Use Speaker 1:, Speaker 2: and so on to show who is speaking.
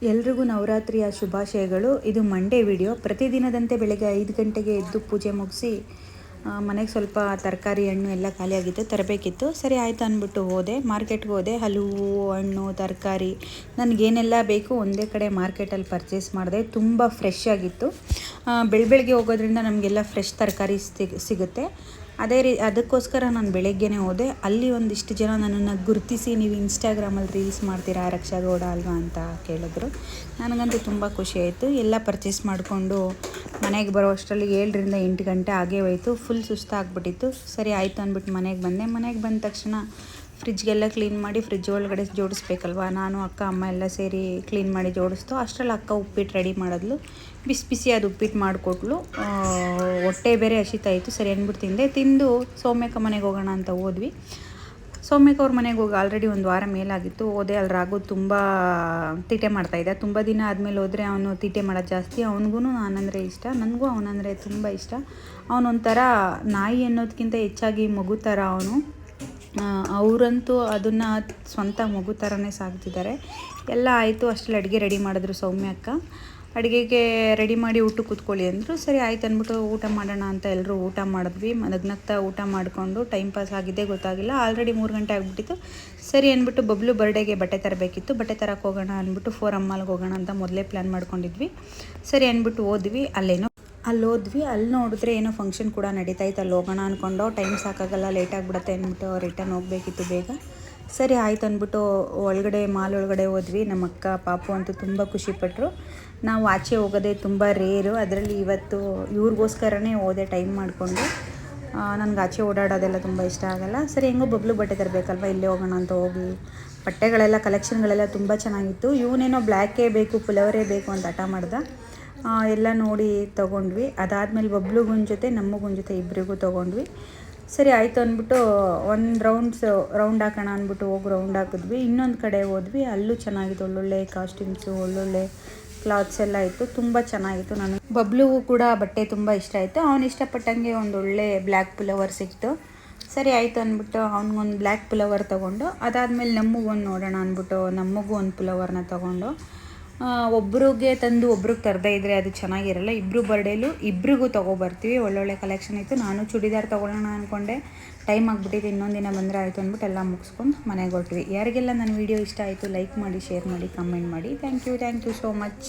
Speaker 1: ಎಲ್ರಿಗೂ ನವರಾತ್ರಿಯ ಶುಭಾಶಯಗಳು. ಇದು ಮಂಡೇ ವಿಡಿಯೋ. ಪ್ರತಿದಿನದಂತೆ ಬೆಳಗ್ಗೆ 5 ಗಂಟೆಗೆ ಎದ್ದು ಪೂಜೆ ಮುಗಿಸಿ ಮನೆಗೆ ಸ್ವಲ್ಪ ತರಕಾರಿ ಹಣ್ಣು ಎಲ್ಲ ಖಾಲಿಯಾಗಿತ್ತು, ತರಬೇಕಿತ್ತು. ಸರಿ ಆಯಿತು ಅಂದ್ಬಿಟ್ಟು ಹೋದೆ, ಮಾರ್ಕೆಟ್ಗೆ ಹೋದೆ. ಹಲವು ಹಣ್ಣು ತರಕಾರಿ ನನಗೇನೆಲ್ಲ ಬೇಕು ಒಂದೇ ಕಡೆ ಮಾರ್ಕೆಟಲ್ಲಿ ಪರ್ಚೇಸ್ ಮಾಡಿದೆ. ತುಂಬ ಫ್ರೆಶ್ ಆಗಿತ್ತು. ಬೆಳಗ್ಗೆ ಹೋಗೋದ್ರಿಂದ ನಮಗೆಲ್ಲ ಫ್ರೆಶ್ ತರಕಾರಿ ಸಿಗುತ್ತೆ. ಅದಕ್ಕೋಸ್ಕರ ನಾನು ಬೆಳಗ್ಗೆನೇ ಹೋದೆ. ಅಲ್ಲಿ ಒಂದಿಷ್ಟು ಜನ ನನ್ನನ್ನು ಗುರುತಿಸಿ, ನೀವು ಇನ್ಸ್ಟಾಗ್ರಾಮಲ್ಲಿ ರೀಲ್ಸ್ ಮಾಡ್ತೀರಾ ರಕ್ಷಾಗೌಡ ಅಲ್ವಾ ಅಂತ ಕೇಳಿದ್ರು. ನನಗಂತೂ ತುಂಬ ಖುಷಿ ಆಯಿತು. ಎಲ್ಲ ಪರ್ಚೇಸ್ ಮಾಡಿಕೊಂಡು ಮನೆಗೆ ಬರೋ ಅಷ್ಟರಲ್ಲಿ 7ರಿಂದ 8 ಗಂಟೆ ಆಗೇ ಹೋಯಿತು. ಫುಲ್ ಸುಸ್ತಾಗ್ಬಿಟ್ಟಿತ್ತು. ಸರಿ ಆಯಿತು ಅಂದ್ಬಿಟ್ಟು ಮನೆಗೆ ಬಂದೆ. ಮನೆಗೆ ಬಂದ ತಕ್ಷಣ ಫ್ರಿಜ್ಗೆಲ್ಲ ಕ್ಲೀನ್ ಮಾಡಿ ಫ್ರಿಜ್ ಒಳಗಡೆ ಜೋಡಿಸ್ಬೇಕಲ್ವ. ನಾನು ಅಕ್ಕ ಅಮ್ಮ ಎಲ್ಲ ಸೇರಿ ಕ್ಲೀನ್ ಮಾಡಿ ಜೋಡಿಸ್ತು. ಅಷ್ಟರಲ್ಲಿ ಅಕ್ಕ ಉಪ್ಪಿಟ್ಟು ರೆಡಿ ಮಾಡಿದ್ಲು. ಬಿಸಿ ಅದು ಉಪ್ಪಿಟ್ಟು ಮಾಡಿಕೊಟ್ಲು. ಹೊಟ್ಟೆ ಬೇರೆ ಹಸಿತಾಯಿತ್ತು. ಸರಿ ಅಂದ್ಬಿಟ್ಟು ತಿಂದು ಸೌಮ್ಯಕ್ಕ ಮನೆಗೆ ಹೋಗೋಣ ಅಂತ ಹೋದ್ವಿ. ಸೌಮ್ಯಕ್ಕ ಅವ್ರ ಮನೆಗೆ ಹೋಗಿ ಆಲ್ರೆಡಿ ಒಂದು ವಾರ ಮೇಲಾಗಿತ್ತು. ಹೋದೆ. ಅಲ್ಲಿ ರಾಘು ತುಂಬ ತೀಟೆ ಮಾಡ್ತಾಯಿದ್ದ. ತುಂಬ ದಿನ ಆದಮೇಲೆ ಹೋದರೆ ಅವನು ತೀಟೆ ಮಾಡೋದು ಜಾಸ್ತಿ. ಅವನಿಗೂ ನಾನಂದರೆ ಇಷ್ಟ, ನನಗೂ ಅವನಂದರೆ ತುಂಬ ಇಷ್ಟ. ಅವನೊಂಥರ ನಾಯಿ ಅನ್ನೋದಕ್ಕಿಂತ ಹೆಚ್ಚಾಗಿ ಮಗು ಥರ ಅವನು. ಅವರಂತೂ ಅದನ್ನು ಸ್ವಂತ ಮಗು ಥರನೇ ಸಾಕ್ತಿದ್ದಾರೆ. ಎಲ್ಲ ಆಯಿತು. ಅಷ್ಟರಲ್ಲಿ ಅಡುಗೆ ರೆಡಿ ಮಾಡಿದ್ರು ಸೌಮ್ಯ ಅಕ್ಕ. ಅಡುಗೆಗೆ ರೆಡಿ ಮಾಡಿ ಊಟಕ್ಕೆ ಕೂತ್ಕೊಳ್ಳಿ ಅಂದರು. ಸರಿ ಆಯ್ತು ಅಂದ್ಬಿಟ್ಟು ಊಟ ಮಾಡೋಣ ಅಂತ ಎಲ್ಲರೂ ಊಟ ಮಾಡಿದ್ವಿ. ನಗ್ನಗ್ತಾ ಊಟ ಮಾಡಿಕೊಂಡು ಟೈಮ್ ಪಾಸ್ ಆಗಿದ್ದೇ ಗೊತ್ತಾಗಿಲ್ಲ. ಆಲ್ರೆಡಿ 3 ಗಂಟೆ ಆಗಿಬಿಟ್ಟಿತ್ತು. ಸರಿ ಅಂದ್ಬಿಟ್ಟು ಬಬ್ಲು ಬರ್ಡೇಗೆ ಬಟ್ಟೆ ತರಬೇಕಿತ್ತು. ಬಟ್ಟೆ ತರಕ್ಕೆ ಹೋಗೋಣ ಅಂದ್ಬಿಟ್ಟು ಫೋರಮ್ ಮಾಲ್ಗೆ ಹೋಗೋಣ ಅಂತ ಮೊದಲೇ ಪ್ಲ್ಯಾನ್ ಮಾಡ್ಕೊಂಡಿದ್ವಿ. ಸರಿ ಅಂದ್ಬಿಟ್ಟು ಹೋದ್ವಿ. ಅಲ್ಲಿ ನೋಡಿದ್ರೆ ಏನೋ ಫಂಕ್ಷನ್ ಕೂಡ ನಡೀತಾಯಿತ್ತು. ಅಲ್ಲಿ ಹೋಗೋಣ ಅಂದ್ಕೊಂಡು ಟೈಮ್ ಸಾಕಾಗಲ್ಲ, ಲೇಟ್ ಆಗಿಬಿಡುತ್ತೆ ಅಂದ್ಬಿಟ್ಟು ರಿಟರ್ನ್ ಹೋಗಬೇಕಿತ್ತು ಬೇಗ. ಸರಿ ಆಯ್ತು ಅಂದ್ಬಿಟ್ಟು ಮಾಲ್ ಒಳಗಡೆ ಹೋದ್ವಿ. ನಮ್ಮ ಅಕ್ಕ ಪಾಪು ಅಂತೂ ತುಂಬ ಖುಷಿಪಟ್ಟರು. ನಾವು ಆಚೆ ಹೋಗೋದೇ ತುಂಬ ರೇರು. ಅದರಲ್ಲಿ ಇವತ್ತು ಇವ್ರಿಗೋಸ್ಕರನೇ ಹೋದೆ ಟೈಮ್ ಮಾಡಿಕೊಂಡು. ನನಗೆ ಆಚೆ ಓಡಾಡೋದೆಲ್ಲ ತುಂಬ ಇಷ್ಟ ಆಗಲ್ಲ. ಸರಿ ಹೆಂಗೋ ಬಬ್ಲು ಬಟ್ಟೆ ತರಬೇಕಲ್ವ, ಇಲ್ಲೇ ಹೋಗೋಣ ಅಂತ ಹೋಗಿ ಬಟ್ಟೆಗಳೆಲ್ಲ ಕಲೆಕ್ಷನ್ಗಳೆಲ್ಲ ತುಂಬ ಚೆನ್ನಾಗಿತ್ತು. ಇವನೇನೋ ಬ್ಲ್ಯಾಕೇ ಬೇಕು, ಪುಲವರೇ ಬೇಕು ಅಂತ ಹಠ ಮಾಡ್ದ. ಎಲ್ಲ ನೋಡಿ ತೊಗೊಂಡ್ವಿ. ಅದಾದಮೇಲೆ ಬಬ್ಲುಗೊಂದು ಜೊತೆ ನಮಗೊಂದು ಜೊತೆ ಇಬ್ಬರಿಗೂ ತೊಗೊಂಡ್ವಿ. ಸರಿ ಆಯಿತು ಅಂದ್ಬಿಟ್ಟು ಒಂದು ರೌಂಡ್ ಹಾಕೋಣ ಅಂದ್ಬಿಟ್ಟು ಹೋಗಿ ರೌಂಡ್ ಹಾಕಿದ್ವಿ. ಇನ್ನೊಂದು ಕಡೆ ಹೋದ್ವಿ. ಅಲ್ಲೂ ಚೆನ್ನಾಗಿತ್ತು. ಒಳ್ಳೊಳ್ಳೆ ಕಾಸ್ಟ್ಯೂಮ್ಸು, ಒಳ್ಳೊಳ್ಳೆ ಕ್ಲಾತ್ಸ್ ಎಲ್ಲ ಇತ್ತು. ತುಂಬ ಚೆನ್ನಾಗಿತ್ತು. ನನಗೆ ಬಬ್ಲುಗೂ ಕೂಡ ಬಟ್ಟೆ ತುಂಬ ಇಷ್ಟ ಆಯಿತು. ಅವನು ಇಷ್ಟಪಟ್ಟಂಗೆ ಒಂದೊಳ್ಳೆ ಬ್ಲ್ಯಾಕ್ ಪುಲವರ್ ಸಿಕ್ತು. ಸರಿ ಆಯಿತು ಅಂದ್ಬಿಟ್ಟು ಅವ್ನಿಗೊಂದು ಬ್ಲ್ಯಾಕ್ ಪುಲವರ್ ತೊಗೊಂಡು, ಅದಾದಮೇಲೆ ನಮಗೊಂದು ನೋಡೋಣ ಅಂದ್ಬಿಟ್ಟು ನಮಗೂ ಒಂದು ಪುಲವರ್ನ ತೊಗೊಂಡು, ಒಬ್ರಿಗೆ ತಂದು ಒಬ್ರಿಗೆ ತರದೇ ಇದ್ದರೆ ಅದು ಚೆನ್ನಾಗಿರಲ್ಲ. ಇಬ್ಬರು ಬರ್ಡೇಲು ಇಬ್ರಿಗೂ ತೊಗೊಬರ್ತೀವಿ. ಒಳ್ಳೊಳ್ಳೆ ಕಲೆಕ್ಷನ್ ಇತ್ತು. ನಾನು ಚೂಡಿದಾರ್ ತೊಗೊಳ್ಳೋಣ ಅಂದ್ಕೊಂಡೆ. ಟೈಮ್ ಆಗಿಬಿಟ್ಟಿತ್ತು. ಇನ್ನೊಂದು ದಿನ ಬಂದರೆ ಆಯಿತು ಅಂದ್ಬಿಟ್ಟು ಎಲ್ಲ ಮುಗಿಸ್ಕೊಂಡು ಮನೆಗೆ ಹೊರಟ್ವಿ. ಯಾರಿಗೆಲ್ಲ ನನ್ನ ವೀಡಿಯೋ ಇಷ್ಟ ಆಯಿತು ಲೈಕ್ ಮಾಡಿ, ಶೇರ್ ಮಾಡಿ, ಕಮೆಂಟ್ ಮಾಡಿ. Thank you so much.